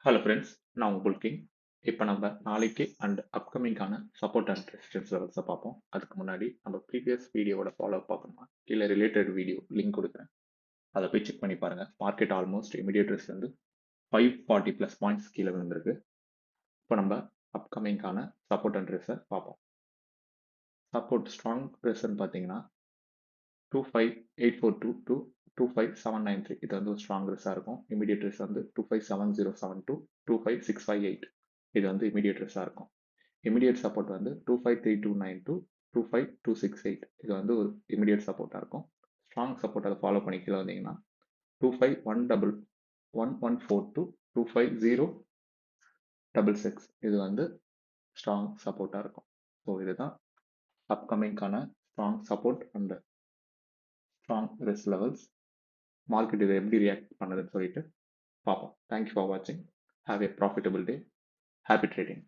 Hello friends, நான் உங்கள் புல் king. இப்போ நம்ம நாளைக்கு அண்ட் அப்கமிங்கான சப்போர்ட் அண்ட் ரெசிஸ்டன்ஸ் லெவல்ஸை பார்ப்போம். அதுக்கு முன்னாடி நம்ம ப்ரீவியஸ் வீடியோவோட ஃபாலோ பார்க்கணுமா கீழே ரிலேட்டட் வீடியோ லிங்க் கொடுக்குறேன். அதை போய் செக் பண்ணி பாருங்க. மார்க்கெட் ஆல்மோஸ்ட் இமீடியட் ரெஸ்ட் வந்து 540 ப்ளஸ் பாயிண்ட்ஸ் கீழே விழுந்திருக்கு. இப்போ நம்ம அப்கமிங்கான சப்போர்ட் அண்ட் ரெஸை பார்ப்போம். சப்போர்ட் ஸ்ட்ராங் ரெஸ்ன்னு பார்த்தீங்கன்னா 25842 டு 25793 இது வந்து ஒரு ஸ்ட்ராங் ரெஸ்ஸாக இருக்கும். இமீடியட் ரெஸ் வந்து 257072 25658 இது வந்து இமீடியட் ரெஸ்ஸாக இருக்கும். இமீடியட் சப்போர்ட் வந்து 253292 25268 இது வந்து ஒரு இமீடியட் சப்போர்ட்டாக இருக்கும். ஸ்ட்ராங் சப்போர்ட் அதை ஃபாலோ பண்ணி கீழே வந்தீங்கன்னா 251142 25066 இது வந்து ஸ்ட்ராங் சப்போர்ட்டாக இருக்கும். ஸோ இதுதான் அப்கமிங்கான strong support and strong rest levels. Market இதை எப்படி ரியாக்ட் பண்ணுதுன்னு சொல்லிட்டு பார்ப்போம். தேங்க்யூ ஃபார் வாட்சிங். Have a profitable day. Happy trading.